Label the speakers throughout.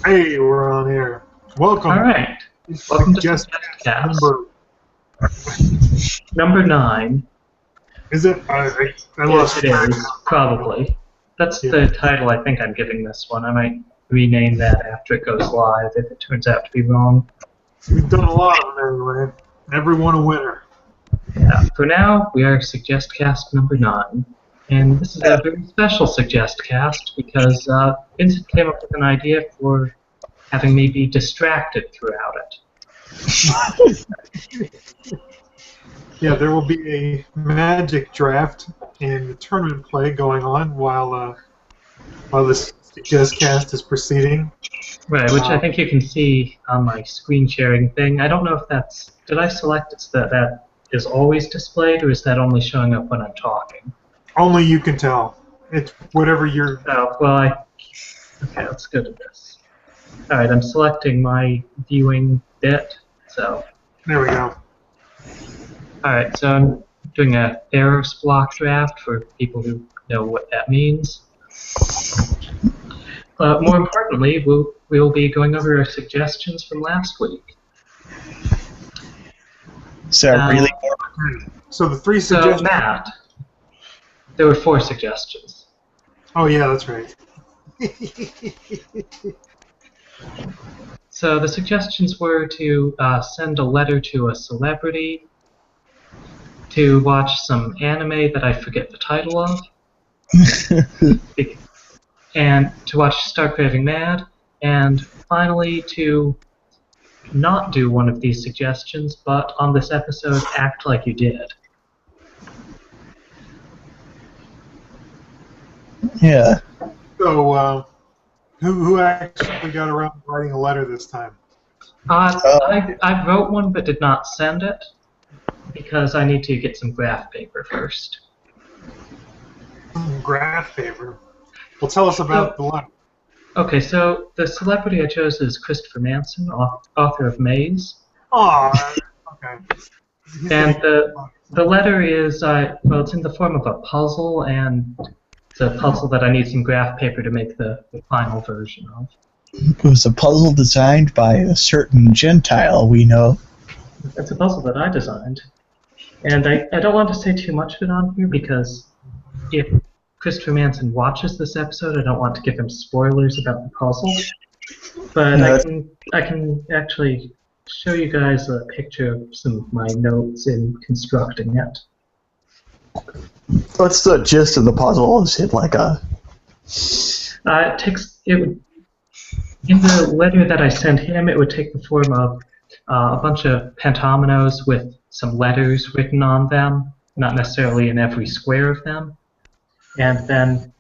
Speaker 1: Hey, we're on air. Welcome.
Speaker 2: All right. Welcome to
Speaker 1: SuggestCast
Speaker 2: number 9.
Speaker 1: Is it? I
Speaker 2: Yes, it is. Probably. That's the title I think I'm giving this one. I might rename that after it goes live if it turns out to be wrong.
Speaker 1: We've done a lot of them anyway. Everyone a winner.
Speaker 2: Yeah. For now, we are SuggestCast number 9. And this is a very special SuggestCast because Vincent came up with an idea for having me be distracted throughout it.
Speaker 1: Yeah, there will be a magic draft and tournament play going on while this SuggestCast is proceeding.
Speaker 2: Right, which I think you can see on my screen sharing thing. I don't know if that's... Did I select it so that is always displayed, or is that only showing up when I'm talking?
Speaker 1: Only you can tell. It's whatever you're...
Speaker 2: Oh, well, okay, let's go to this. Alright, I'm selecting my viewing bit, so...
Speaker 1: There we go.
Speaker 2: Alright, so I'm doing a errors block draft for people who know what that means. More importantly, we'll be going over our suggestions from last week.
Speaker 3: So really?
Speaker 1: So the 3 suggestions...
Speaker 2: So, Matt, there were 4 suggestions.
Speaker 1: Oh, yeah, that's right.
Speaker 2: So the suggestions were to send a letter to a celebrity, to watch some anime that I forget the title of, and to watch Start Raving Mad, and finally to not do one of these suggestions, but on this episode act like you did.
Speaker 3: Yeah.
Speaker 1: So, who actually got around to writing a letter this time?
Speaker 2: I wrote one but did not send it because I need to get some graph paper first.
Speaker 1: Graph paper? Well, tell us about the letter. Okay,
Speaker 2: so the celebrity I chose is Christopher Manson, author of Maze.
Speaker 1: Oh, okay.
Speaker 2: And the letter is, well, it's in the form of a puzzle, and it's a puzzle that I need some graph paper to make the final version of.
Speaker 3: It was a puzzle designed by a certain Gentile we know.
Speaker 2: It's a puzzle that I designed. And I don't want to say too much of it on here because if Christopher Manson watches this episode, I don't want to give him spoilers about the puzzle. But I can actually show you guys a picture of some of my notes in constructing it.
Speaker 3: What's the gist of the puzzle? Is it like a...
Speaker 2: In the letter that I sent him, it would take the form of a bunch of pentominoes with some letters written on them, not necessarily in every square of them, and then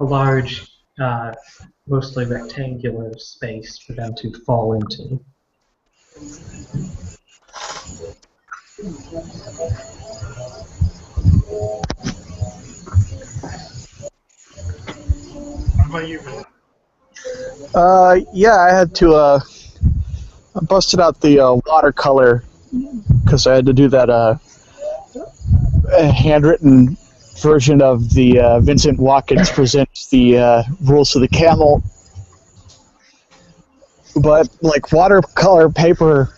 Speaker 2: a large, mostly rectangular space for them to fall into.
Speaker 1: What about you, man?
Speaker 3: Yeah, I had to, I busted out the watercolor because I had to do that handwritten version of the Vincent Watkins Presents the Rules of the Camel. But, like, watercolor paper,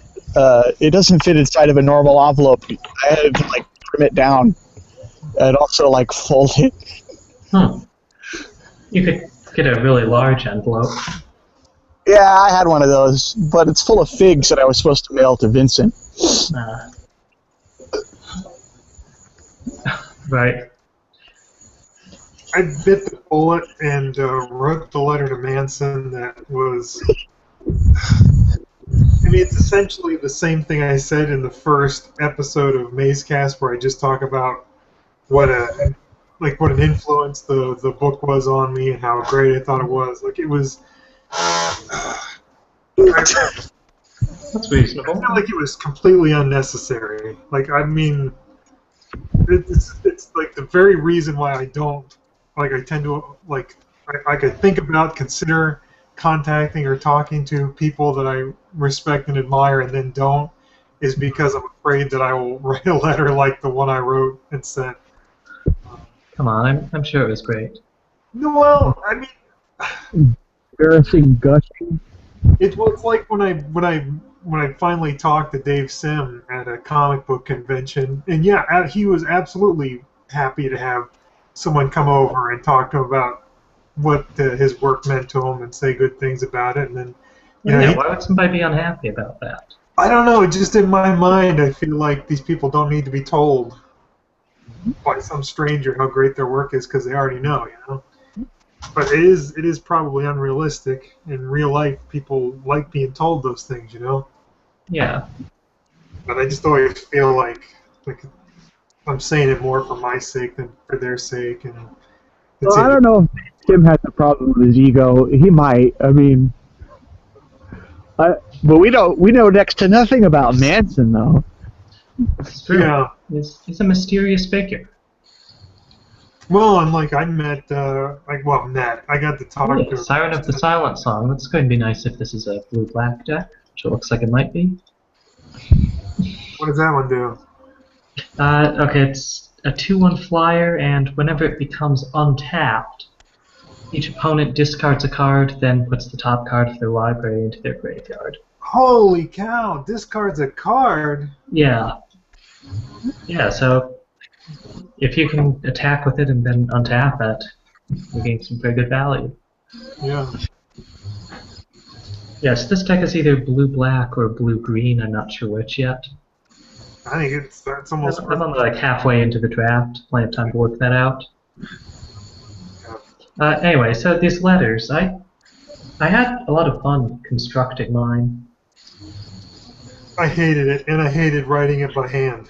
Speaker 3: it doesn't fit inside of a normal envelope. I had to, like, trim it down and also, like, fold it.
Speaker 2: You could get a really large envelope.
Speaker 3: Yeah, I had one of those, but it's full of figs that I was supposed to mail to Vincent.
Speaker 2: Right.
Speaker 1: I bit the bullet and wrote the letter to Manson that was... I mean, it's essentially the same thing I said in the first episode of Mazecast, where I just talk about what an influence the book was on me and how great I thought it was. Like, it was...
Speaker 2: That's reasonable.
Speaker 1: I feel like it was completely unnecessary. Like, I mean, it's like the very reason why I don't, like, I tend to, like, I could think about, consider contacting or talking to people that I respect and admire and then don't, is because I'm afraid that I will write a letter like the one I wrote and sent.
Speaker 2: Come on, I'm sure it was great.
Speaker 1: No, well, I mean...
Speaker 3: Embarrassing gushing.
Speaker 1: it's like when I finally talked to Dave Sim at a comic book convention, and yeah, he was absolutely happy to have someone come over and talk to him about what his work meant to him and say good things about it, and then
Speaker 2: Why would somebody be unhappy about that?
Speaker 1: I don't know. Just in my mind, I feel like these people don't need to be told by some stranger how great their work is because they already know, you know. But it is probably unrealistic. In real life, people like being told those things, you know.
Speaker 2: Yeah.
Speaker 1: But I just always feel like I'm saying it more for my sake than for their sake, and
Speaker 3: well, I don't know if Tim has a problem with his ego. He might. I mean, but we know next to nothing about Manson, though.
Speaker 2: It's true.
Speaker 1: Yeah.
Speaker 2: He's a mysterious figure.
Speaker 1: Well, and like I met, Ned. I got to talk to
Speaker 2: Siren of the Silent Song. That's going to be nice if this is a blue-black deck, which it looks like it might be.
Speaker 1: What does that one do?
Speaker 2: Okay, it's a 2/1 flyer, and whenever it becomes untapped, each opponent discards a card, then puts the top card of their library into their graveyard.
Speaker 1: Holy cow! Discards a card?
Speaker 2: Yeah. Yeah, so if you can attack with it and then untap it, you gain some pretty good value.
Speaker 1: Yeah.
Speaker 2: Yes, this deck is either blue-black or blue-green, I'm not sure which yet.
Speaker 1: I think that's almost...
Speaker 2: I'm only like halfway into the draft, plenty of time to work that out. Anyway, so these letters, I had a lot of fun constructing mine.
Speaker 1: I hated it, and I hated writing it by hand.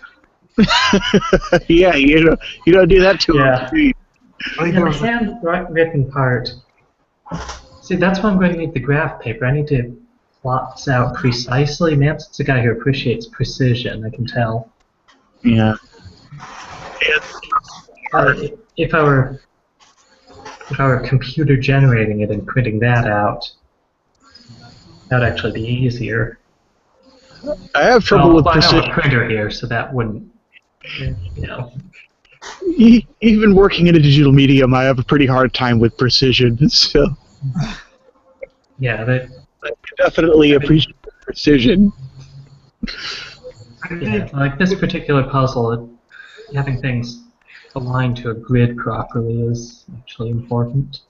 Speaker 3: Yeah, you don't do that too much.
Speaker 1: I think
Speaker 2: And the handwritten part, see, that's why I'm going to need the graph paper. I need to plot this out precisely. Manson's a guy who appreciates precision, I can tell.
Speaker 3: Yeah.
Speaker 2: If I were computer generating it and printing that out, that would actually be easier.
Speaker 3: I have trouble with precision.
Speaker 2: I have a printer here, so that wouldn't, you know.
Speaker 3: Even working in a digital medium, I have a pretty hard time with precision. So.
Speaker 2: Yeah,
Speaker 3: I definitely appreciate precision.
Speaker 2: yeah, like this particular puzzle, having things aligned to a grid properly is actually important.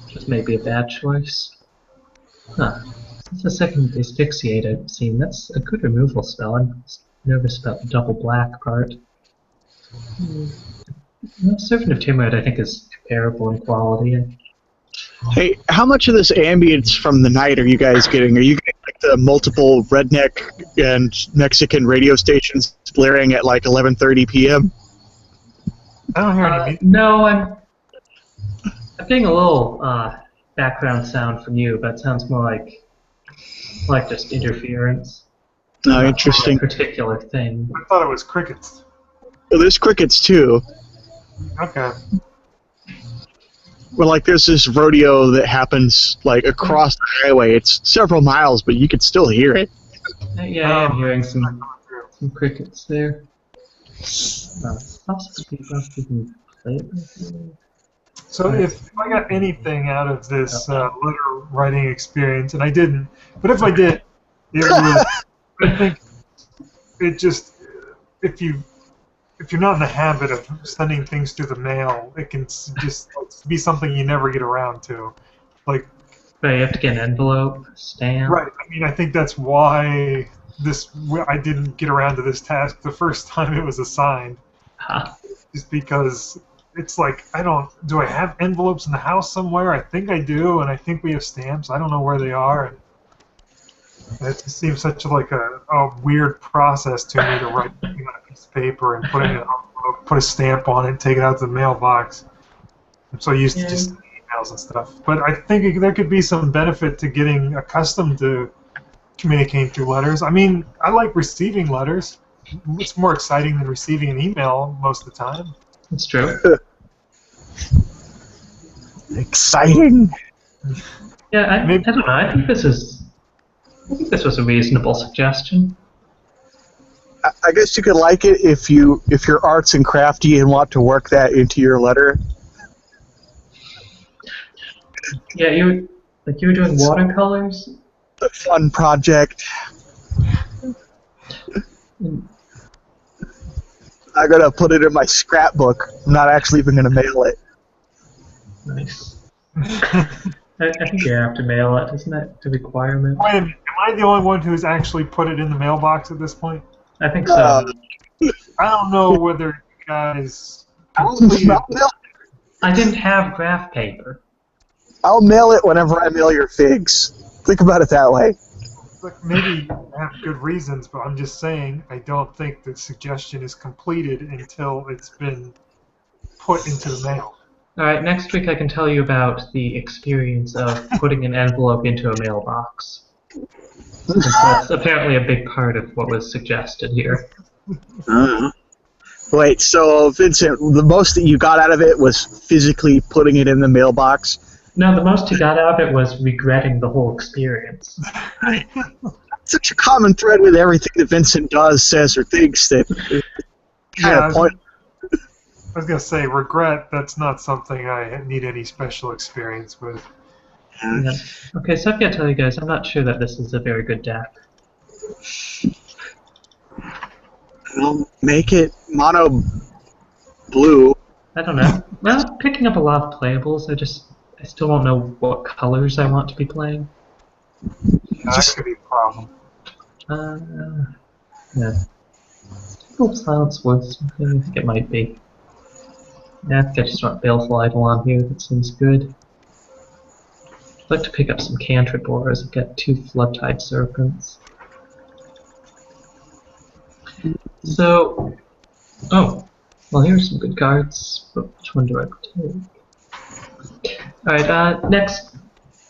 Speaker 2: Just maybe a bad choice. Huh. Since the second asphyxiate scene, that's a good removal spell. I'm nervous about the double black part. Well, Servant of Timrid, I think, is comparable in quality.
Speaker 3: Hey, how much of this ambience from the night are you guys getting? Are you getting like the multiple redneck and Mexican radio stations blaring at like 11:30 p.m.?
Speaker 1: I don't hear any...
Speaker 2: No, I'm getting a little background sound from you, but it sounds more like just interference.
Speaker 3: Oh, interesting.
Speaker 2: A particular thing.
Speaker 1: I thought it was crickets.
Speaker 3: Well, there's crickets too.
Speaker 1: Okay.
Speaker 3: Well, like there's this rodeo that happens like across the highway. It's several miles, but you can still hear it.
Speaker 2: Yeah, I am hearing some crickets there. Possibly can play it.
Speaker 1: So if I got anything out of this letter writing experience, and I didn't, but if I did, it was, I think it just, if you're not in the habit of sending things through the mail, it can just be something you never get around to. Like,
Speaker 2: right, you have to get an envelope, stamp.
Speaker 1: Right. I mean, I think that's why I didn't get around to this task the first time it was assigned.
Speaker 2: Huh.
Speaker 1: Just because it's like, do I have envelopes in the house somewhere? I think I do, and I think we have stamps. I don't know where they are. And it just seems such a weird process to me to write something on a piece of paper and put it in an envelope, put a stamp on it, and take it out to the mailbox. I'm so used to just emails and stuff. But I think there could be some benefit to getting accustomed to communicating through letters. I mean, I like receiving letters. It's more exciting than receiving an email most of the time.
Speaker 2: That's true.
Speaker 3: Exciting.
Speaker 2: Yeah, I don't know. I think this was a reasonable suggestion.
Speaker 3: I guess you could like it if you're arts and crafty and want to work that into your letter.
Speaker 2: Yeah, you were doing watercolors.
Speaker 3: a fun project. I'm gonna put it in my scrapbook. I'm not actually even gonna mail it.
Speaker 2: Nice. I think you have to mail it, isn't that the requirement?
Speaker 1: Wait a minute, am I the only one who's actually put it in the mailbox at this point?
Speaker 2: I think so.
Speaker 1: I don't know whether you guys
Speaker 3: I'll
Speaker 1: completed.
Speaker 3: mail,
Speaker 2: I didn't have graph paper.
Speaker 3: I'll mail it whenever I mail your figs. Think about it that way.
Speaker 1: Look, maybe you have good reasons, but I'm just saying I don't think the suggestion is completed until it's been put into the mail.
Speaker 2: Alright, next week I can tell you about the experience of putting an envelope into a mailbox. Since that's apparently a big part of what was suggested here.
Speaker 3: Wait, so Vincent, the most that you got out of it was physically putting it in the mailbox?
Speaker 2: No, the most you got out of it was regretting the whole experience.
Speaker 3: Such a common thread with everything that Vincent does, says, or thinks that kind of point.
Speaker 1: I was going to say, regret, that's not something I need any special experience with.
Speaker 2: Yeah. Okay, so I've got to tell you guys, I'm not sure that this is a very good deck.
Speaker 3: Well, make it mono blue.
Speaker 2: I don't know. Well, picking up a lot of playables, I still don't know what colors I want to be playing.
Speaker 1: That could be a problem.
Speaker 2: Yeah. Hope Silence worth something. I think it might be. Yeah, I think I just want Baleful Idol on here. That seems good. I'd like to pick up some cantrip auras. I've got 2 Floodtide Serpents. So, oh, well, here's some good cards, but which one do I take? Alright, next,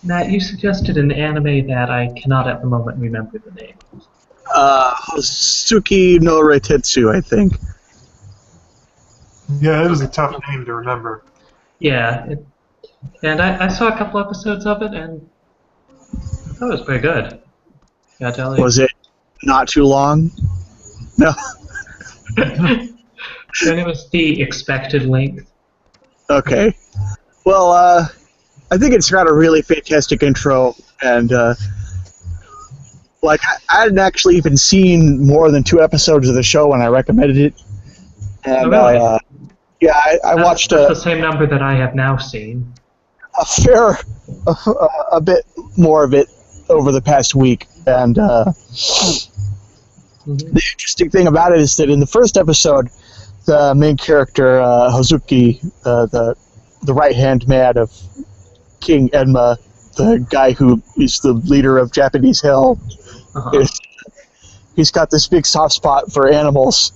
Speaker 2: Matt, you suggested an anime that I cannot at the moment remember the name.
Speaker 3: Hozuki no Reitetsu, I think.
Speaker 1: Yeah, it was a tough name to remember.
Speaker 2: Yeah, and I saw a couple episodes of it, and I thought it was pretty good. Gotta tell you.
Speaker 3: Was it not too long? No.
Speaker 2: And it was the expected length.
Speaker 3: Okay. Well, I think it's got a really fantastic intro, and like I hadn't actually even seen more than 2 episodes of the show when I recommended it. And
Speaker 2: Oh, really?
Speaker 3: yeah, I watched
Speaker 2: that's the same number that I have now seen.
Speaker 3: a bit more of it over the past week, and the interesting thing about it is that in the first episode, the main character Hozuki, the right-hand man of King Enma, the guy who is the leader of Japanese Hell, he's got this big soft spot for animals,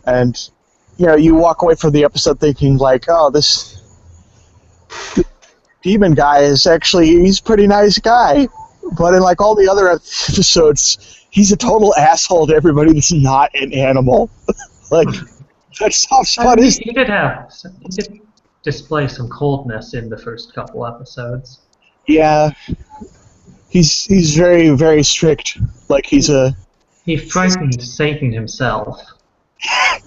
Speaker 3: and you walk away from the episode thinking like, oh, this demon guy is he's a pretty nice guy, but in like all the other episodes, he's a total asshole to everybody that's not an animal. Like, that soft spot is...
Speaker 2: He did display some coldness in the first couple episodes.
Speaker 3: Yeah. He's very, very strict. Like,
Speaker 2: He frightened Satan himself.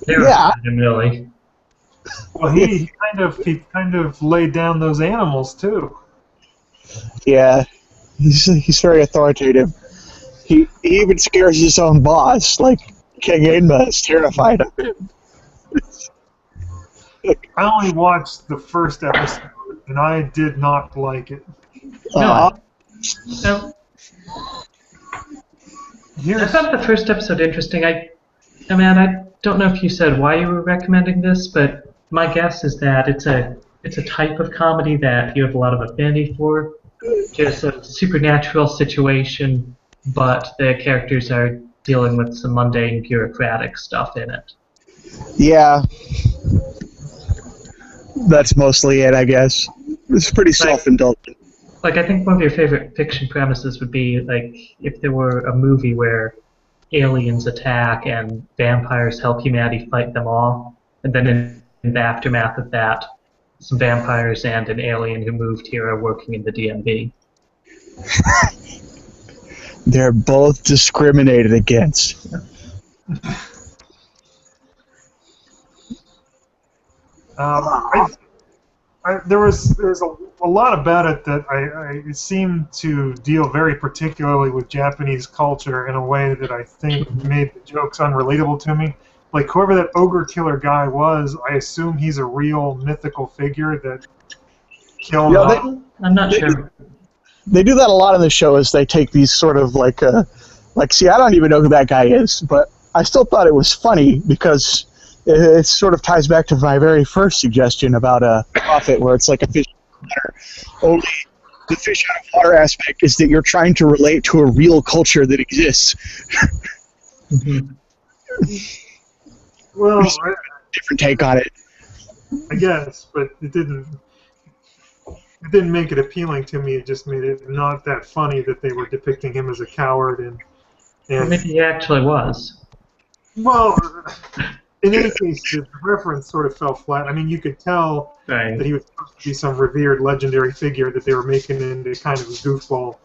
Speaker 3: Yeah.
Speaker 2: Him, really.
Speaker 1: Well, he kind of laid down those animals too.
Speaker 3: Yeah. He's very authoritative. He even scares his own boss. Like, King Enma is terrified of him.
Speaker 1: I only watched the first episode, and I did not like it.
Speaker 2: No.
Speaker 1: Here's,
Speaker 2: I found the first episode interesting. I don't know if you said why you were recommending this, but my guess is that it's a type of comedy that you have a lot of affinity for. Just a supernatural situation, but the characters are dealing with some mundane bureaucratic stuff in it.
Speaker 3: Yeah. That's mostly it, I guess. It's pretty self-indulgent.
Speaker 2: Like, I think one of your favorite fiction premises would be, like, if there were a movie where aliens attack and vampires help humanity fight them off, and then in the aftermath of that, some vampires and an alien who moved here are working in the DMV.
Speaker 3: They're both discriminated against.
Speaker 1: There's a lot about it that it seemed to deal very particularly with Japanese culture in a way that I think made the jokes unrelatable to me. Like whoever that ogre killer guy was, I assume he's a real mythical figure that killed.
Speaker 3: Yeah,
Speaker 2: I'm not sure.
Speaker 3: They do that a lot in the show. Is they take these sort of like see, I don't even know who that guy is, but I still thought it was funny because it sort of ties back to my very first suggestion about a prophet, where it's like a fish out of water. Only the fish out of water aspect is that you're trying to relate to a real culture that exists.
Speaker 2: Mm-hmm.
Speaker 1: Well,
Speaker 3: different take on it.
Speaker 1: I guess, but it didn't make it appealing to me. It just made it not that funny that they were depicting him as a coward and
Speaker 2: Maybe he actually was.
Speaker 1: Well, in any case, the reference sort of fell flat. I mean, you could tell
Speaker 2: Right.
Speaker 1: that he was supposed to be some revered legendary figure that they were making into kind of a goofball,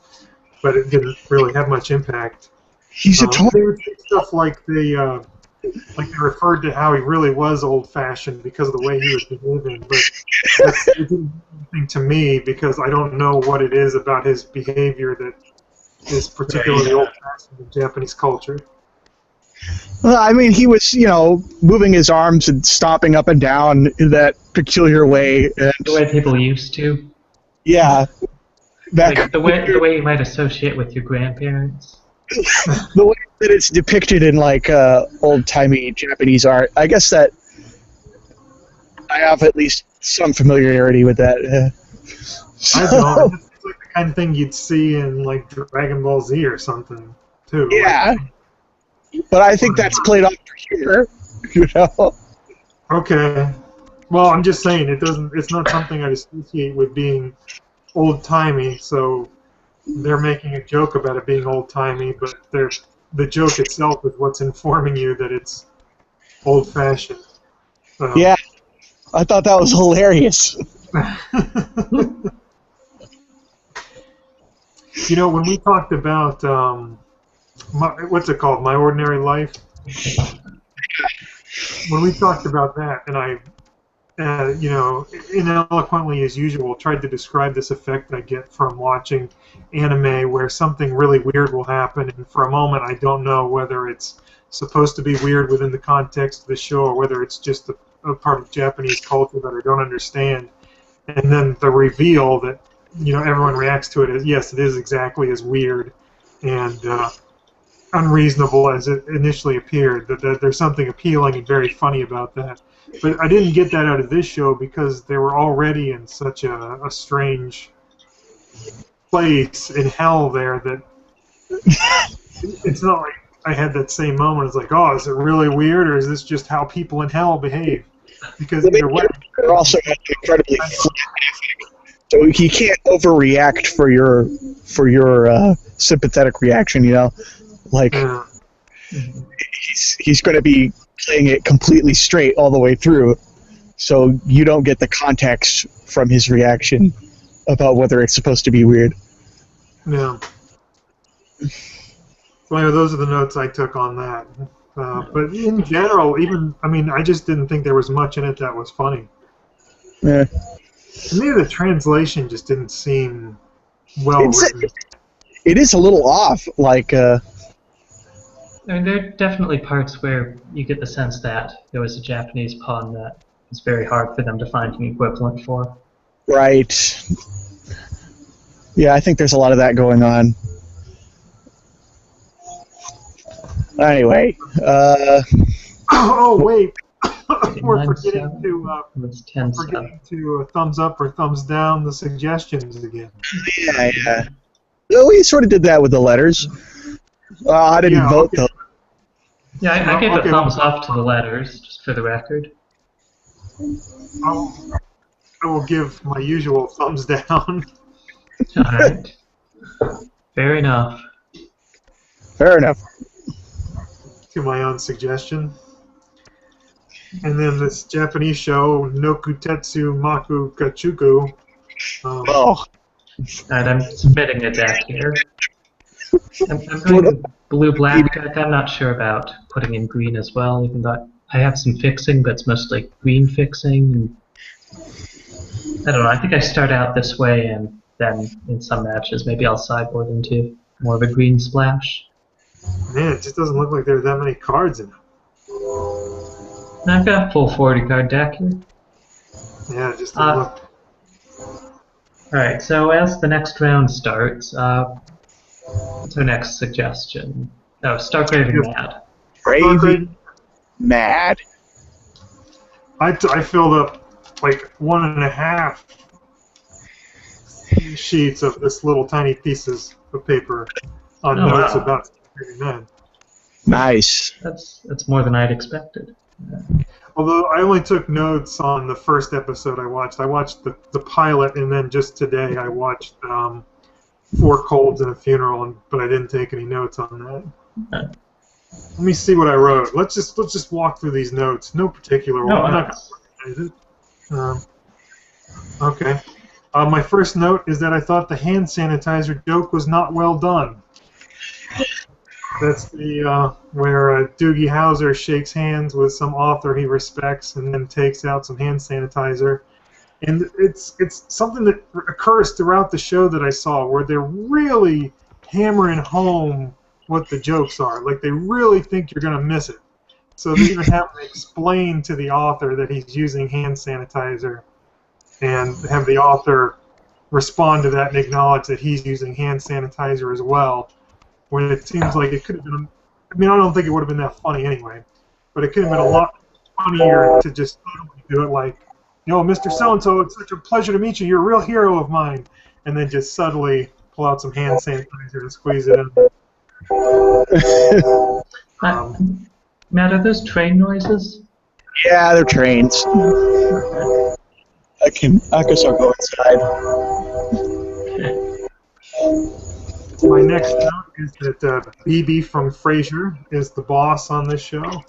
Speaker 1: but it didn't really have much impact.
Speaker 3: He's a total.
Speaker 1: They would say stuff like they referred to how he really was old-fashioned because of the way he was behaving, but it didn't mean anything to me because I don't know what it is about his behavior that is particularly old-fashioned in Japanese culture.
Speaker 3: Well, I mean, he was, moving his arms and stomping up and down in that peculiar way. And,
Speaker 2: The way people used to.
Speaker 3: yeah.
Speaker 2: Like the way you might associate with your grandparents.
Speaker 3: The way that it's depicted in, old-timey Japanese art, I guess that I have at least some familiarity with that.
Speaker 1: I don't. It's like the kind of thing you'd see in, Dragon Ball Z or something, too.
Speaker 3: Yeah. But I think that's played off for humor,
Speaker 1: Okay. Well, I'm just saying it's not something I'd associate with being old-timey, so they're making a joke about it being old-timey, but the joke itself is what's informing you that it's old-fashioned. So.
Speaker 3: Yeah. I thought that was hilarious.
Speaker 1: When we talked about what's it called, My Ordinary Life? When we talked about that, and I, ineloquently as usual, tried to describe this effect I get from watching anime where something really weird will happen, and for a moment I don't know whether it's supposed to be weird within the context of the show or whether it's just a part of Japanese culture that I don't understand. And then the reveal that, everyone reacts to it as, yes, it is exactly as weird and unreasonable as it initially appeared, that there's something appealing and very funny about that. But I didn't get that out of this show because they were already in such a strange place in hell there that it's not like I had that same moment. It's like, oh, is it really weird or is this just how people in hell behave? Because either way,
Speaker 3: they're also incredibly flat, so he can't overreact for your sympathetic reaction. He's going to be playing it completely straight all the way through, so you don't get the context from his reaction about whether it's supposed to be weird.
Speaker 1: Yeah. So anyway, those are the notes I took on that. But in general, I just didn't think there was much in it that was funny.
Speaker 3: Yeah.
Speaker 1: To me, the translation just didn't seem well written.
Speaker 3: It is a little off,
Speaker 2: I mean, there are definitely parts where you get the sense that there was a Japanese pun that it's very hard for them to find an equivalent for.
Speaker 3: Right. Yeah, I think there's a lot of that going on. Anyway,
Speaker 1: Oh wait, we're
Speaker 2: 9-7.
Speaker 1: forgetting to thumbs up or thumbs down the suggestions again.
Speaker 3: yeah. Well, we sort of did that with the letters. I didn't vote though.
Speaker 2: Yeah, I gave a thumbs up to the letters, just for the record.
Speaker 1: I will give my usual thumbs down.
Speaker 2: Alright. Fair enough.
Speaker 3: Fair enough.
Speaker 1: To my own suggestion. And then this Japanese show, Nokutetsu Maku Kachuku.
Speaker 2: Alright, I'm submitting a deck here. I'm going blue-black deck. I'm not sure about putting in green as well, even though I have some fixing, but it's mostly green fixing. And I don't know. I think I start out this way, and then in some matches, maybe I'll sideboard into more of a green splash.
Speaker 1: Man, it just doesn't look like there are that many cards in it.
Speaker 2: And I've got a full 40 card deck here.
Speaker 1: Yeah, it just doesn't look.
Speaker 2: Alright, so as the next round starts, what's our next suggestion? Oh, start Raving Mad.
Speaker 3: Raving Mad.
Speaker 1: I filled up like 1.5 sheets of this little tiny pieces of paper on notes about Raving Mad.
Speaker 3: Nice.
Speaker 2: That's more than I'd expected.
Speaker 1: Although I only took notes on the first episode I watched. I watched the pilot, and then just today I watched 4 Colds and a Funeral, but I didn't take any notes on that.
Speaker 2: Okay.
Speaker 1: Let me see what I wrote. Let's just walk through these notes. No particular order. I'm not going to recognize it. Okay. My first note is that I thought the hand sanitizer joke was not well done. That's the where Doogie Howser shakes hands with some author he respects and then takes out some hand sanitizer. And it's something that occurs throughout the show that I saw, where they're really hammering home what the jokes are. Like, they really think you're going to miss it. So they even have to explain to the author that he's using hand sanitizer, and have the author respond to that and acknowledge that he's using hand sanitizer as well. When it seems like it could have been, I mean, I don't think it would have been that funny anyway, but it could have been a lot funnier to just totally do it like, you know, Mr. So-and-so, it's such a pleasure to meet you, you're a real hero of mine, and then just subtly pull out some hand sanitizer and squeeze it in.
Speaker 2: Matt, are those train noises?
Speaker 3: Yeah, they're trains. I guess I'll go inside.
Speaker 1: My next note is that BB from Frasier is the boss on this show.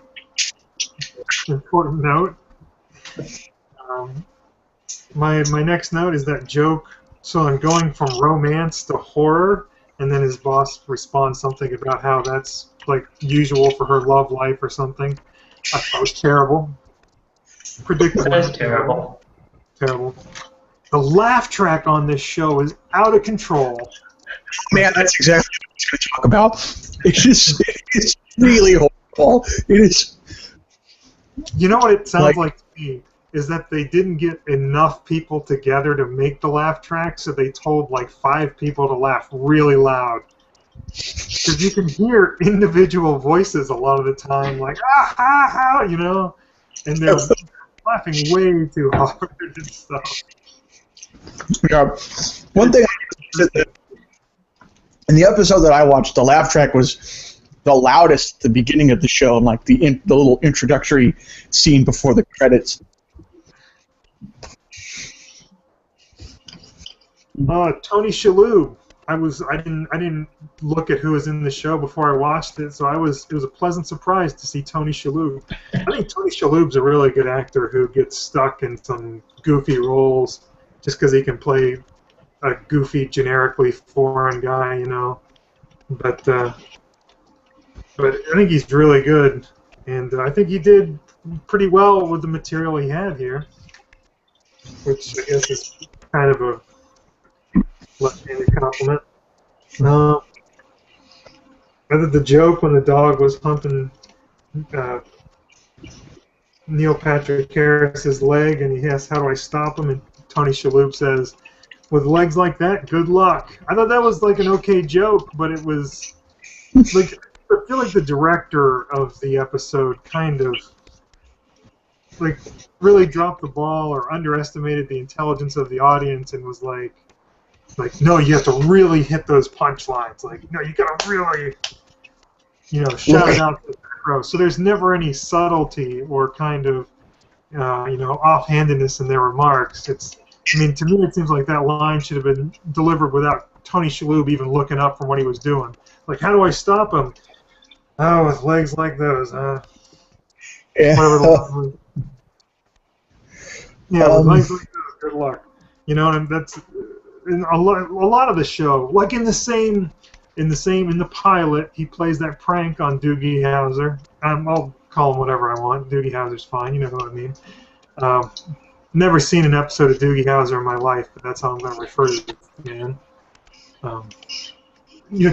Speaker 1: Important note. My next note is that joke. So I'm going from romance to horror, and then his boss responds something about how that's like usual for her love life or something. I thought it was terrible. Predictable.
Speaker 2: That is terrible.
Speaker 1: Terrible. The laugh track on this show is out of control.
Speaker 3: Man, that's exactly what I was going to talk about. It's really horrible. It is.
Speaker 1: You know what it sounds like to me is that they didn't get enough people together to make the laugh track, so they told like 5 people to laugh really loud. Because you can hear individual voices a lot of the time, like ah ha ha, you know, and they're laughing way too hard and stuff.
Speaker 3: Yeah. One thing in the episode that I watched, the laugh track was the loudest at the beginning of the show, and like the little introductory scene before the credits.
Speaker 1: Tony Shalhoub. I didn't look at who was in the show before I watched it, so it was a pleasant surprise to see Tony Shalhoub. I think Tony Shalhoub's a really good actor who gets stuck in some goofy roles just because he can play a goofy, generically foreign guy, you know. But I think he's really good, and I think he did pretty well with the material he had here, which I guess is kind of a left-handed compliment. Other the joke when the dog was humping Neil Patrick Harris's leg, and he asks, "How do I stop him?" and Tony Shalhoub says, "With legs like that, good luck." I thought that was like an okay joke, but it was like I feel like the director of the episode kind of like really dropped the ball or underestimated the intelligence of the audience and was like, no, you have to really hit those punchlines. Like, no, you gotta really, shout it out to the back row. So there's never any subtlety or kind of, offhandedness in their remarks. To me, it seems like that line should have been delivered without Tony Shalhoub even looking up from what he was doing. Like, how do I stop him? Oh, with legs like those, huh?
Speaker 3: Yeah.
Speaker 1: Yeah, with legs like those, good luck. And that's in a lot of the show. Like in the pilot, he plays that prank on Doogie Howser. I'll call him whatever I want. Doogie Howser's fine. You know what I mean. never seen an episode of Doogie Howser in my life, but that's how I'm going to refer to this man.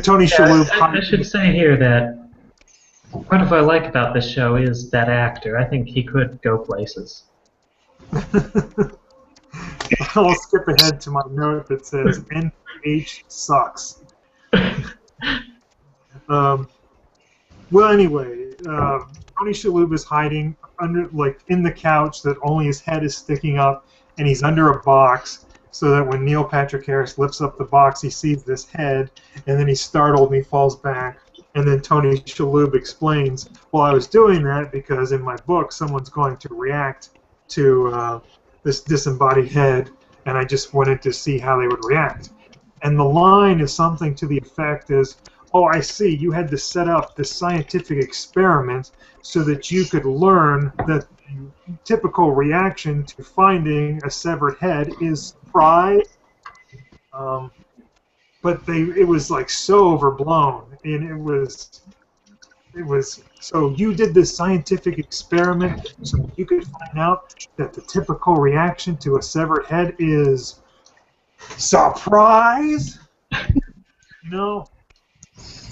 Speaker 1: Tony Shalhoub.
Speaker 2: I should say here that part of what I like about this show is that actor. I think he could go places.
Speaker 1: I'll skip ahead to my note that says NPH sucks. Well, anyway, Tony Shalhoub is hiding in the couch that only his head is sticking up, and he's under a box, so that when Neil Patrick Harris lifts up the box, he sees this head, and then he's startled and he falls back. And then Tony Shalhoub explains, well, I was doing that because in my book, someone's going to react to this disembodied head, and I just wanted to see how they would react. And the line is something to the effect is, oh, I see, you had to set up this scientific experiment so that you could learn that the typical reaction to finding a severed head is surprise. But it was like so overblown, and it was so you did this scientific experiment so that you could find out that the typical reaction to a severed head is surprise.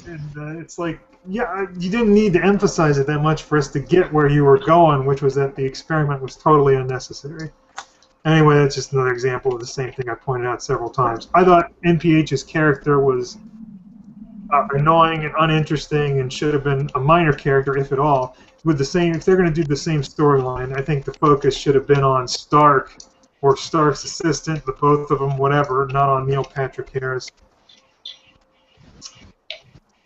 Speaker 1: And it's like, yeah, you didn't need to emphasize it that much for us to get where you were going, which was that the experiment was totally unnecessary. Anyway, that's just another example of the same thing I pointed out several times. I thought NPH's character was annoying and uninteresting and should have been a minor character, if at all. If they're going to do the same storyline, I think the focus should have been on Stark or Stark's assistant, the both of them, whatever, not on Neil Patrick Harris.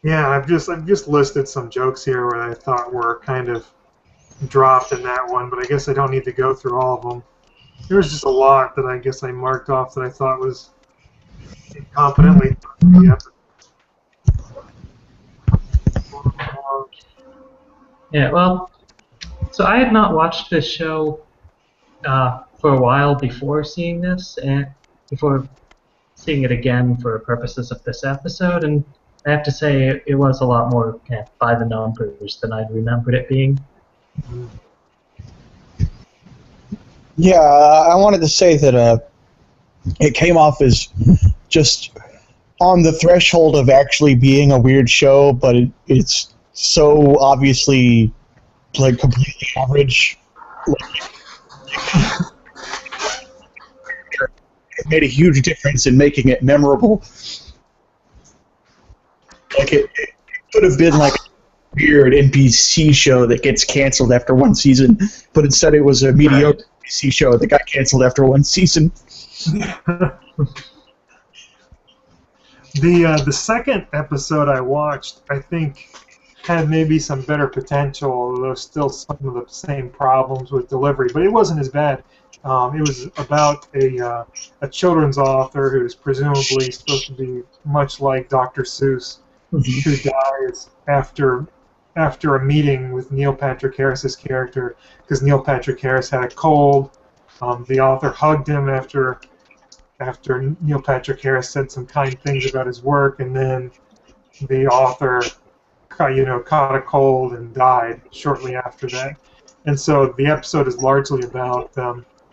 Speaker 1: Yeah, I've just listed some jokes here where I thought were kind of dropped in that one, but I guess I don't need to go through all of them. There was just a lot that I guess I marked off that I thought was incompetently done.
Speaker 2: Yeah, well, so I had not watched this show for a while before seeing this, and before seeing it again for purposes of this episode, and I have to say it was a lot more by the numbers than I remembered it being.
Speaker 3: Yeah, I wanted to say that it came off as just on the threshold of actually being a weird show, but it's so obviously like completely average. It made a huge difference in making it memorable. Like it could have been like a weird NBC show that gets canceled after one season, but instead it was a mediocre NBC show that got canceled after one season.
Speaker 1: The second episode I watched, I think, had maybe some better potential, although still some of the same problems with delivery. But it wasn't as bad. It was about a children's author who's presumably supposed to be much like Dr. Seuss, who dies after a meeting with Neil Patrick Harris's character because Neil Patrick Harris had a cold. The author hugged him after Neil Patrick Harris said some kind things about his work, and then the author caught a cold and died shortly after that. And so the episode is largely about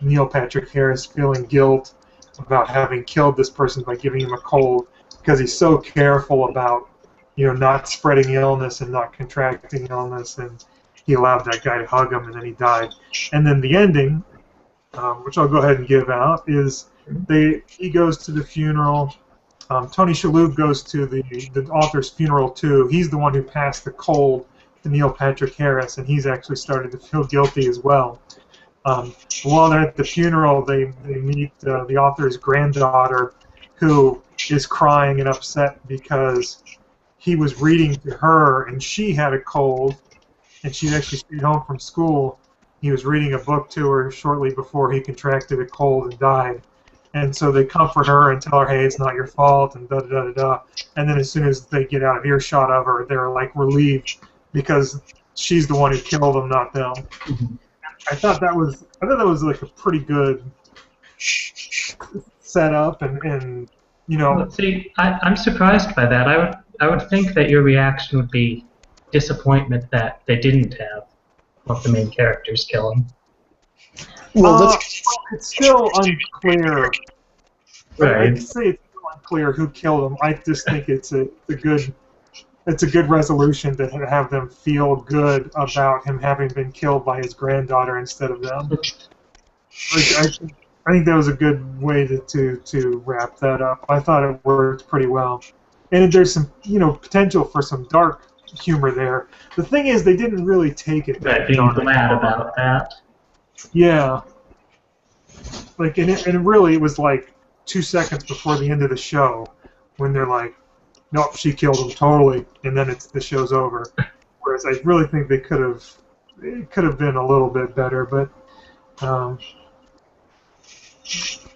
Speaker 1: Neil Patrick Harris feeling guilt about having killed this person by giving him a cold because he's so careful about not spreading illness and not contracting illness, and he allowed that guy to hug him, and then he died. And then the ending, which I'll go ahead and give out, is he goes to the funeral. Tony Shalhoub goes to the author's funeral too. He's the one who passed the cold to Neil Patrick Harris, and he's actually started to feel guilty as well. While they're at the funeral, they meet the author's granddaughter, who is crying and upset because he was reading to her, and she had a cold, and she'd actually stayed home from school. He was reading a book to her shortly before he contracted a cold and died. And so they comfort her and tell her, hey, it's not your fault, and da-da-da-da-da. And then as soon as they get out of earshot of her, they're, like, relieved because she's the one who killed them, not them. I thought that was like, a pretty good setup, and
Speaker 2: Well, see, I'm surprised by that. I would think that your reaction would be disappointment that they didn't have one of the main characters kill him.
Speaker 3: Well,
Speaker 1: Well,
Speaker 3: that's
Speaker 1: it's still unclear. I
Speaker 2: Right.
Speaker 1: can say it's still unclear who killed him. I just think it's a good resolution to have them feel good about him having been killed by his granddaughter instead of them. Like, I think that was a good way to wrap that up. I thought it worked pretty well, and there's some potential for some dark humor there. The thing is, they didn't really take it
Speaker 2: Right,
Speaker 1: that
Speaker 2: being
Speaker 1: dark.
Speaker 2: glad about that.
Speaker 1: Yeah, like and really it was like 2 seconds before the end of the show when they're like, nope, she killed him totally, and then the show's over. Whereas I really think it could have been a little bit better, but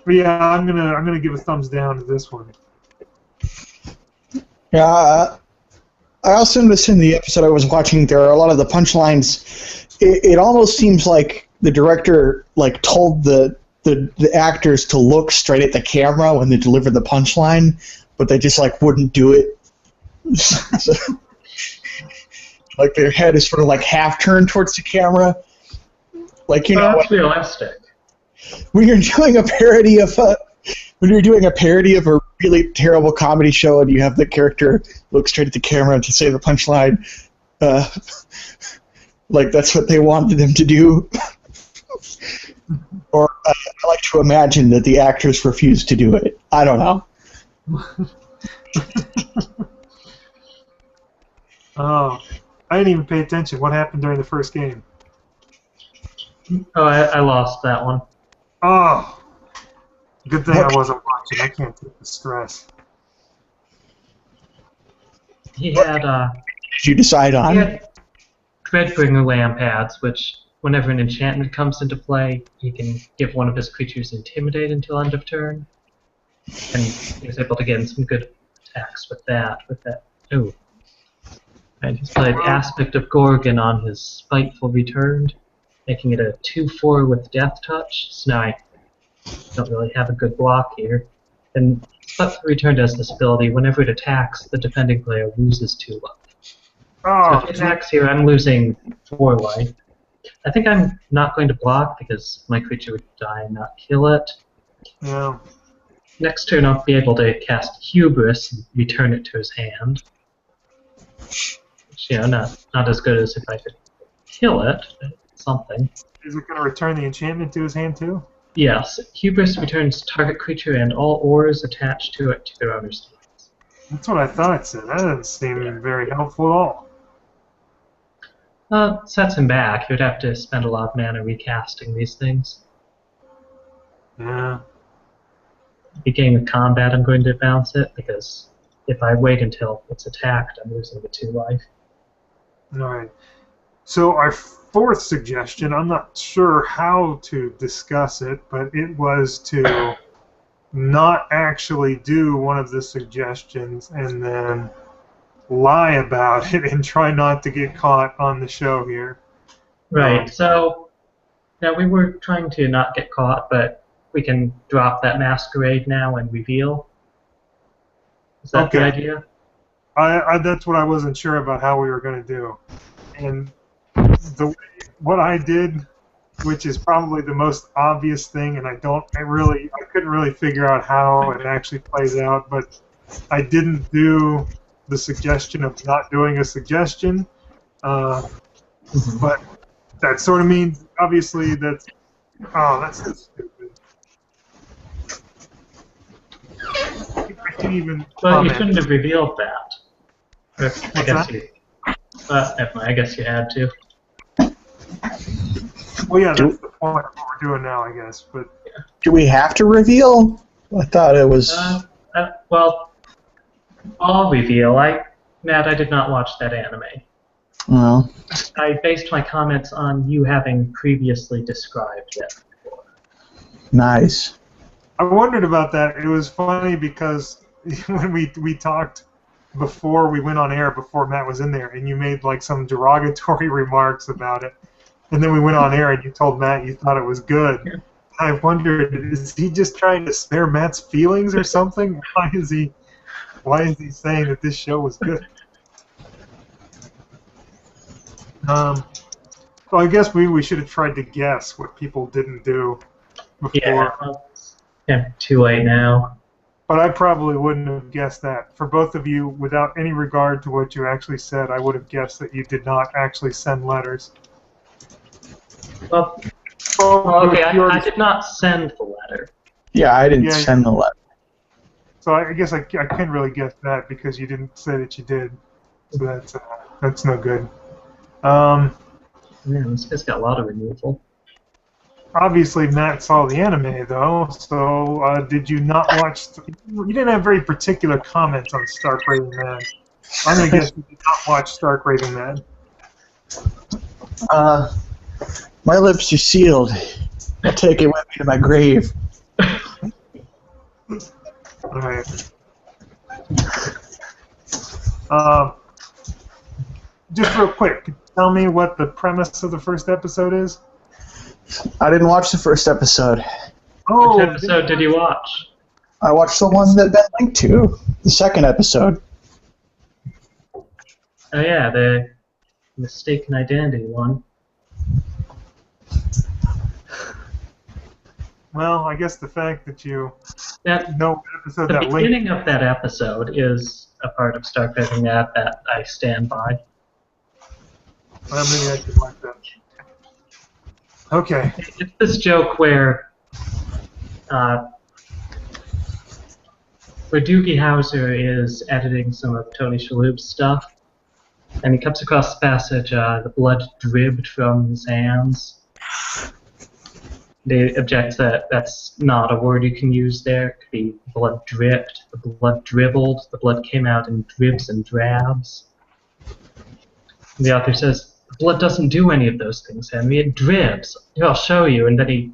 Speaker 1: yeah, I'm gonna give a thumbs down to this one.
Speaker 3: yeah. I also noticed in the episode I was watching, there are a lot of the punchlines. It almost seems like the director told the actors to look straight at the camera when they deliver the punchline, but they just wouldn't do it. So, their head is sort of half turned towards the camera.
Speaker 2: That's realistic.
Speaker 3: When you're doing a parody of a really terrible comedy show and you have the character look straight at the camera to say the punchline, that's what they wanted them to do. Or I like to imagine that the actors refused to do it. I don't know.
Speaker 1: Oh, I didn't even pay attention. What happened during the first game?
Speaker 2: Oh, I lost that one.
Speaker 1: Oh, good thing I wasn't watching. I can't take the stress.
Speaker 2: He had
Speaker 3: Did you decide on?
Speaker 2: he had Dreadbringer lamp pads, which whenever an enchantment comes into play, he can give one of his creatures Intimidate until end of turn. And he was able to get in some good attacks with that. Ooh. And he's played Aspect of Gorgon on his Spiteful Returned, making it a 2/4 with Death Touch. So now I don't really have a good block here. And Spiteful Returned has this ability, whenever it attacks, the defending player loses 2 life. So if it attacks here, I'm losing 4 life. I think I'm not going to block because my creature would die and not kill it.
Speaker 1: Yeah.
Speaker 2: Next turn I'll be able to cast Hubris and return it to his hand. Which, not as good as if I could kill it, but something.
Speaker 1: Is it going to return the enchantment to his hand too?
Speaker 2: Yes, Hubris returns target creature and all ores attached to it to their owner's hands.
Speaker 1: That's what I thought it said. That doesn't seem very helpful at all.
Speaker 2: Sets him back. He would have to spend a lot of mana recasting these things.
Speaker 1: Yeah.
Speaker 2: Beginning of combat, I'm going to bounce it, because if I wait until it's attacked, I'm losing the 2 life.
Speaker 1: Alright. So our fourth suggestion, I'm not sure how to discuss it, but it was to not actually do one of the suggestions and then lie about it and try not to get caught on the show here.
Speaker 2: Right, so now we were trying to not get caught, but we can drop that masquerade now and reveal. Is that the idea?
Speaker 1: That's what I wasn't sure about how we were going to do. And what I did, which is probably the most obvious thing, and I couldn't really figure out how it actually plays out, but I didn't do the suggestion of not doing a suggestion. But that sort of means, obviously, that's so stupid. I can't even
Speaker 2: Well, you
Speaker 1: comment.
Speaker 2: shouldn't have revealed that. I guess
Speaker 1: that?
Speaker 2: you. Never mind, I guess you had to.
Speaker 1: Well, yeah, that's the point of what we're doing now, I guess. But
Speaker 3: Do we have to reveal? I thought it was.
Speaker 2: Well, I'll reveal. Matt, I did not watch that anime.
Speaker 3: Well,
Speaker 2: I based my comments on you having previously described it before.
Speaker 3: nice.
Speaker 1: I wondered about that. It was funny because when we talked before we went on air, before Matt was in there, and you made some derogatory remarks about it, and then we went on air and you told Matt you thought it was good.
Speaker 2: Yeah.
Speaker 1: I wondered, is he just trying to spare Matt's feelings or something? Why is he saying that this show was good? Well, I guess we should have tried to guess what people didn't do before.
Speaker 2: Yeah, well, yeah, too late now.
Speaker 1: But I probably wouldn't have guessed that. For both of you, without any regard to what you actually said, I would have guessed that you did not actually send letters.
Speaker 2: Well,
Speaker 1: Oh,
Speaker 2: okay,
Speaker 1: you
Speaker 2: I
Speaker 1: already-
Speaker 2: did not send the letter.
Speaker 3: Yeah, I didn't
Speaker 1: Yeah,
Speaker 3: send the letter.
Speaker 1: So I guess I couldn't really guess that because you didn't say that you did. So that's no good.
Speaker 2: Man, this guy's got a lot of removal.
Speaker 1: Obviously, Matt saw the anime, though, so did you not watch... You didn't have very particular comments on Stark Raving Mad. I'm going to guess you did not watch Stark Raving Mad.
Speaker 3: My lips are sealed. I'll take it with me to my grave.
Speaker 1: Alright. Just real quick, could you tell me what the premise of the first episode is?
Speaker 3: I didn't watch the first episode.
Speaker 1: Oh,
Speaker 2: Which episode did you watch?
Speaker 3: I watched the one that Ben linked to, the second episode.
Speaker 2: Oh yeah, the mistaken identity one.
Speaker 1: Well, I guess the fact that you
Speaker 2: That,
Speaker 1: know what episode
Speaker 2: the
Speaker 1: that linked...
Speaker 2: beginning of that episode is a part of Stark Raving Mad that I stand by.
Speaker 1: Well, maybe I could watch that. Okay.
Speaker 2: It's this joke where Doogie Howser is editing some of Tony Shalhoub's stuff, and he comes across the passage, the blood dribbed from his hands. They object that that's not a word you can use there. It could be blood dripped, the blood dribbled, the blood came out in dribs and drabs. And the author says, blood doesn't do any of those things, Henry. It dribs. Here, I'll show you. And then he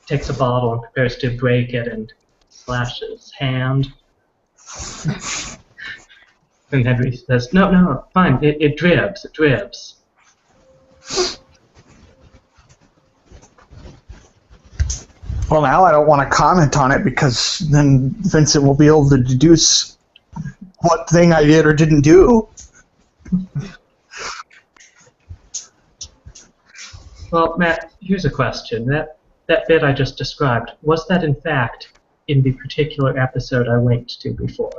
Speaker 2: takes a bottle and prepares to break it and slashes his hand. And Henry says, no, fine. It dribs. It dribs.
Speaker 3: Well, now I don't want to comment on it because then Vincent will be able to deduce what thing I did or didn't do.
Speaker 2: Well, Matt, here's a question. That bit I just described, was that in fact in the particular episode I linked to before?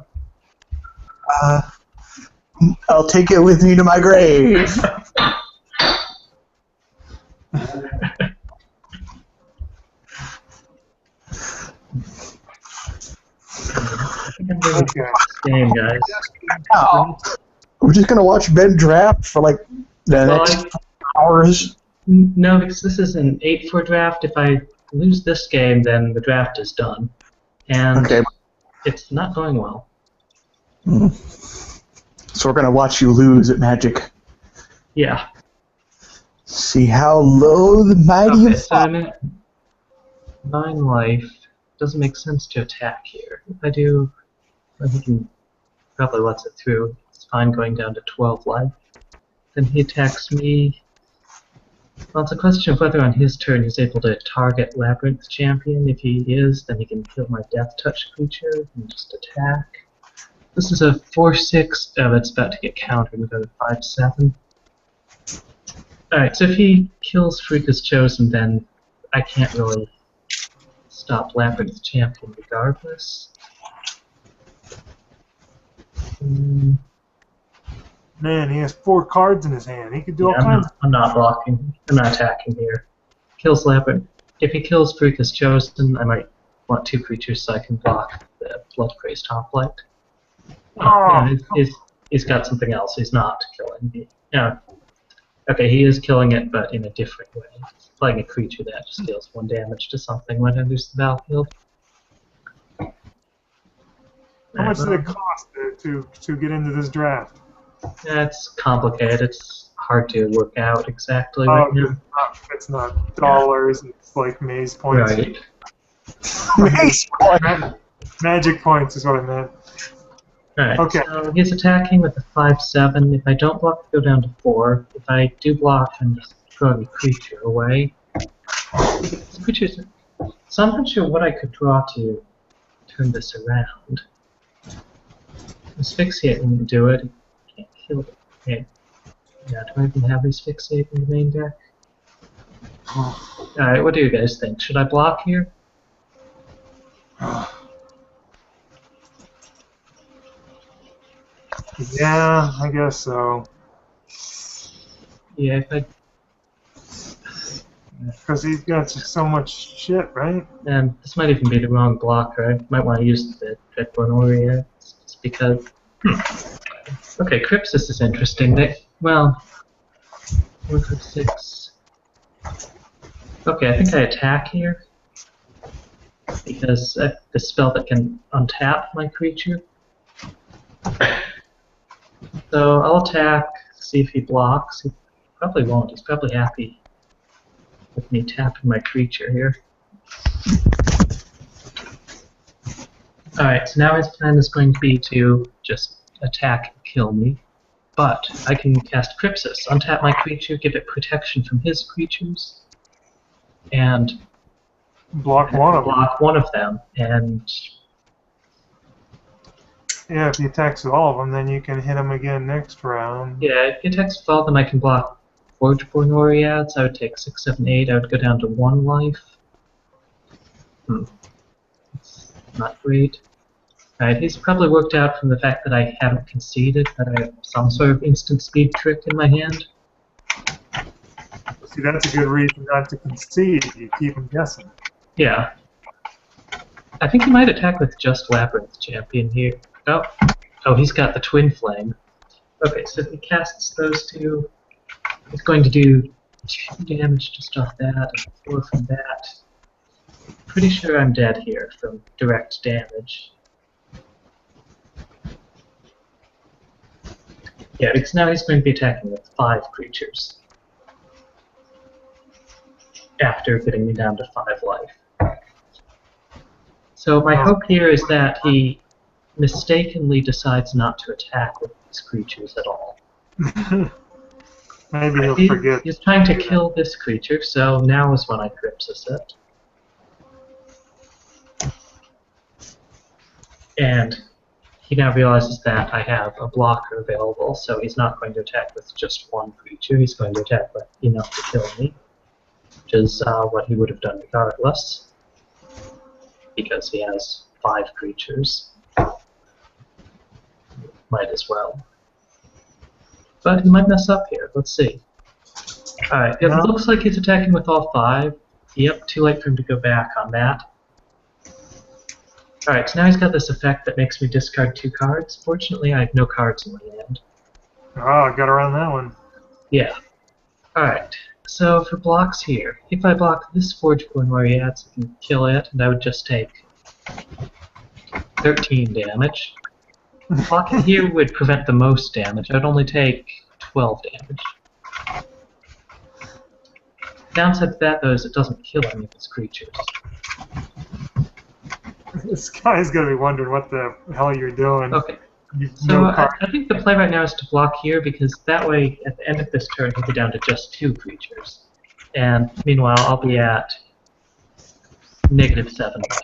Speaker 3: I'll take it with me to my grave.
Speaker 2: I think I'm really
Speaker 1: Okay.
Speaker 2: game, guys.
Speaker 3: Now, we're just going to watch Ben draft for like the
Speaker 2: Well,
Speaker 3: next hours.
Speaker 2: No, because this is an 8-4 draft. If I lose this game, then the draft is done. And
Speaker 3: Okay.
Speaker 2: it's not going well.
Speaker 3: So we're going to watch you lose at Magic.
Speaker 2: Yeah.
Speaker 3: See how low the mighty
Speaker 2: Okay,
Speaker 3: have
Speaker 2: so I'm at 9 life. Doesn't make sense to attack here. If I do, then he can probably lets it through. It's fine going down to 12 life. Then he attacks me. Well, it's a question of whether on his turn he's able to target Labyrinth Champion. If he is, then he can kill my Death Touch creature and just attack. This is a 4/6. Oh, that's about to get countered with a 5/7. Alright, so if he kills Freak is Chosen, then I can't really stop Labyrinth Champion regardless.
Speaker 1: Man, he has 4 cards in his hand. He could do all
Speaker 2: Yeah,
Speaker 1: kinds.
Speaker 2: I'm not blocking. I'm not attacking here. Kills Labyrinth. If he kills Freak is Chosen, I might want 2 creatures so I can block the Bloodcrazed Hoplite.
Speaker 1: Oh,
Speaker 2: Yeah, he's got something else. He's not killing me. Yeah. Okay, he is killing it, but in a different way. He's playing a creature that just deals 1 damage to something when it enters the battlefield.
Speaker 1: how much did it cost to get into this draft?
Speaker 2: Yeah, it's complicated. It's hard to work out exactly
Speaker 1: Oh,
Speaker 2: right now.
Speaker 1: it's not dollars. It's like maze points.
Speaker 2: Right.
Speaker 3: Mace point.
Speaker 1: Magic points is what I meant.
Speaker 2: Alright,
Speaker 1: Okay.
Speaker 2: so he's attacking with a 5/7. If I don't block, I go down to 4. If I do block, I'm just throwing a creature away. This creature's... So I'm not sure what I could draw to turn this around. Asphyxiate won't do it. Can't kill it. Okay. Yeah, do I even have Asphyxiate in the main deck? Alright, what do you guys think? Should I block here?
Speaker 1: Yeah, I guess so.
Speaker 2: Yeah, if I...
Speaker 1: Because he's got so much shit, right?
Speaker 2: And this might even be the wrong blocker. I might want to use the Dreadborn Warrior, just because... Okay, Crypsis is interesting. Well... 1 for 6... Okay, I think I attack here. Because the spell that can untap my creature. So I'll attack, see if he blocks. He probably won't. He's probably happy with me tapping my creature here. Alright, so now his plan is going to be to just attack and kill me. But I can cast Crypsis, untap my creature, give it protection from his creatures, and
Speaker 1: block one
Speaker 2: of them. And
Speaker 1: yeah, if he attacks all of them, then you can hit him again next round.
Speaker 2: yeah, if he attacks all of them, I can block Forgeborn Oreads. I would take 6, 7, 8. I would go down to 1 life. It's not great. Alright, he's probably worked out from the fact that I haven't conceded, that I have some sort of instant speed trick in my hand.
Speaker 1: See, that's a good reason not to concede. You keep him guessing.
Speaker 2: Yeah. I think he might attack with just Labyrinth Champion here. Oh, he's got the Twin Flame. Okay, so if he casts those two, he's going to do 2 damage just off that, and 4 from that. Pretty sure I'm dead here from direct damage. Yeah, because now he's going to be attacking with 5 creatures. After getting me down to 5 life. So my hope here is that he mistakenly decides not to attack with these creatures at all.
Speaker 1: Maybe he'll forget.
Speaker 2: He's trying to kill this creature, so now is when I Crypsis it. And he now realizes that I have a blocker available, so he's not going to attack with just 1 creature, he's going to attack with enough to kill me, which is what he would have done regardless, because he has 5 creatures. Might as well. But he might mess up here, let's see. Alright, it looks like he's attacking with all 5. Yep, too late for him to go back on that. Alright, so now he's got this effect that makes me discard 2 cards. Fortunately, I have no cards in my hand.
Speaker 1: Oh, I got around that one.
Speaker 2: Yeah. Alright, so for blocks here, if I block this Forgeborn Oreads, I can kill it, and I would just take 13 damage. Blocking here would prevent the most damage. I would only take 12 damage. Downside to that, though, is it doesn't kill any of his creatures.
Speaker 1: This guy's gonna be wondering what the hell you're doing.
Speaker 2: Okay. So I think the play right now is to block here, because that way, at the end of this turn, he'll be down to just 2 creatures. And meanwhile, I'll be at -7 life.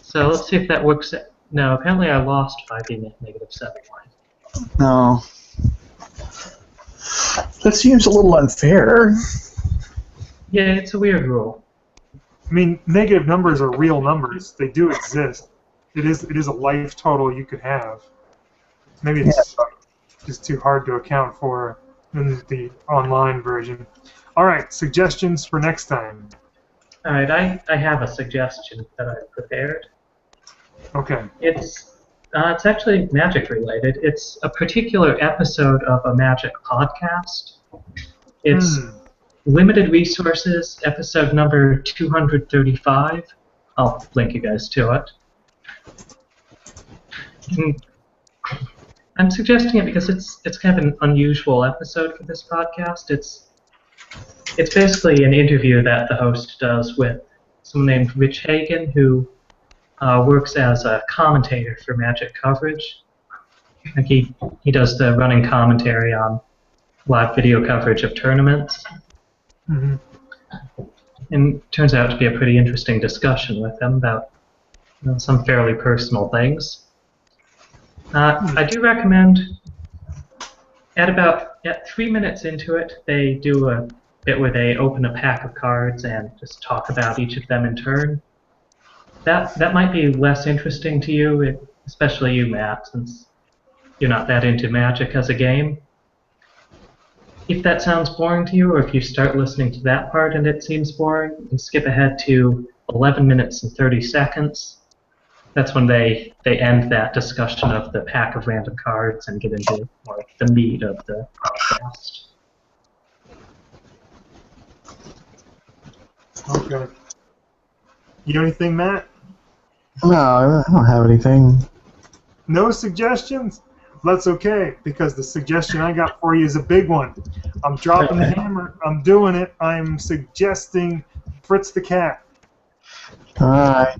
Speaker 2: So let's see if that works. No, apparently I lost by being at -7 life.
Speaker 3: No. That seems a little unfair.
Speaker 2: Yeah, it's a weird rule.
Speaker 1: I mean, negative numbers are real numbers. They do exist. It is a life total you could have. Maybe it's just too hard to account for in the online version. All right, suggestions for next time.
Speaker 2: All right, I have a suggestion that I've prepared.
Speaker 1: Okay.
Speaker 2: It's actually Magic related. It's a particular episode of a Magic podcast. It's limited resources, episode number 235. I'll link you guys to it. I'm suggesting it because it's kind of an unusual episode for this podcast. It's basically an interview that the host does with someone named Rich Hagan, who works as a commentator for Magic coverage. Like he does the running commentary on live video coverage of tournaments.
Speaker 1: Mm-hmm.
Speaker 2: And it turns out to be a pretty interesting discussion with him about some fairly personal things. I do recommend, at 3 minutes into it, they do a bit where they open a pack of cards and just talk about each of them in turn. That might be less interesting to you, especially you, Matt, since you're not that into Magic as a game. If that sounds boring to you, or if you start listening to that part and it seems boring, you can skip ahead to 11 minutes and 30 seconds. That's when they end that discussion of the pack of random cards and get into more like the meat of the podcast.
Speaker 1: Okay. You got anything, Matt?
Speaker 3: No, I don't have anything.
Speaker 1: No suggestions? That's okay, because the suggestion I got for you is a big one. I'm dropping the hammer. I'm doing it. I'm suggesting Fritz the Cat.
Speaker 3: Alright.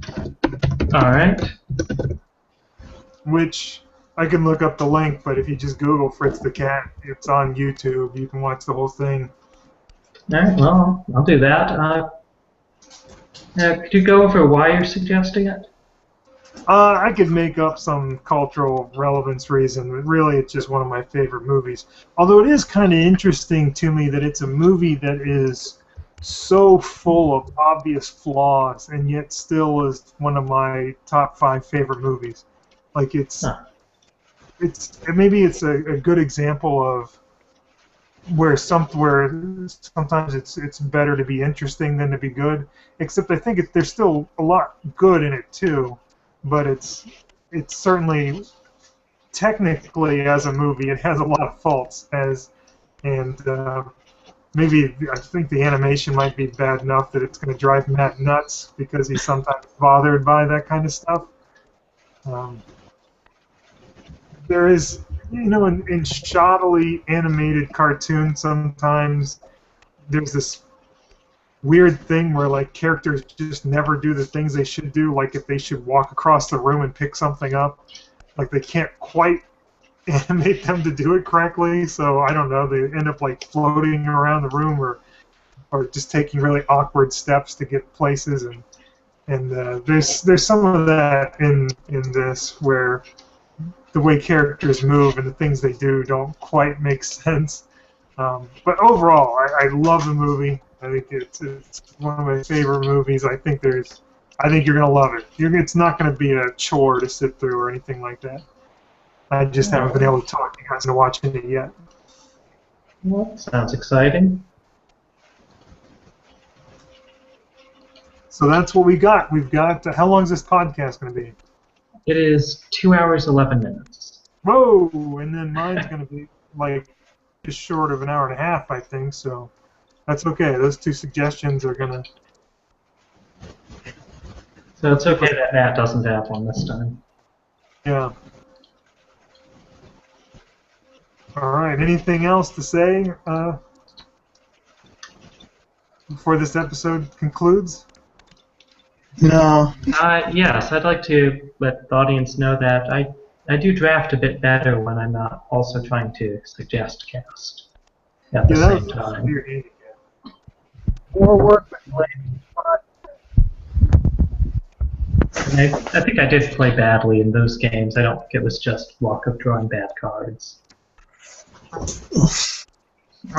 Speaker 2: Alright.
Speaker 1: Which I can look up the link, but if you just Google Fritz the Cat, it's on YouTube. You can watch the whole thing.
Speaker 2: Alright, well, I'll do that. Could you go over why you're suggesting it?
Speaker 1: I could make up some cultural relevance reason, but really it's just one of my favorite movies. Although it is kind of interesting to me that it's a movie that is so full of obvious flaws and yet still is one of my top 5 favorite movies. Like maybe it's a good example of where sometimes it's better to be interesting than to be good. Except I think there's still a lot good in it too. But it's certainly, technically as a movie, it has a lot of faults. Maybe I think the animation might be bad enough that it's going to drive Matt nuts because he's sometimes bothered by that kind of stuff. There is, in shoddily animated cartoons sometimes there's this weird thing where like characters just never do the things they should do, like if they should walk across the room and pick something up, like they can't quite animate them to do it correctly, so I don't know, they end up like floating around the room or just taking really awkward steps to get places, and there's some of that in this where the way characters move and the things they do don't quite make sense. But overall, I love the movie. I think it's one of my favorite movies. I think you're gonna love it. It's not gonna be a chore to sit through or anything like that. I just haven't been able to talk you guys into watching it yet.
Speaker 2: Well, sounds exciting.
Speaker 1: So that's what we got. We've got. How long is this podcast gonna be?
Speaker 2: It is 2 hours 11 minutes.
Speaker 1: Whoa! And then mine's gonna be like just short of an hour and a half, I think. So. That's okay. Those 2 suggestions are gonna.
Speaker 2: So it's okay that Matt doesn't have one this time.
Speaker 1: Yeah. All right. Anything else to say before this episode concludes?
Speaker 3: No.
Speaker 2: Yes, I'd like to let the audience know that I do draft a bit better when I'm not also trying to suggest cast at the same time.
Speaker 3: More work.
Speaker 2: I think I did play badly in those games. I don't think it was just luck of drawing bad cards.
Speaker 1: Well,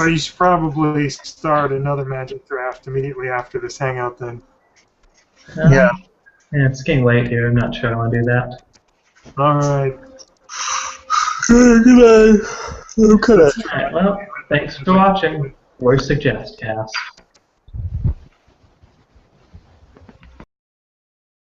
Speaker 1: you should probably start another Magic draft immediately after this hangout then.
Speaker 3: Yeah.
Speaker 2: It's getting late here. I'm not sure I want to do that.
Speaker 1: All right.
Speaker 3: Good night. Okay.
Speaker 2: All right, well, thanks for watching. Or SuggestCast.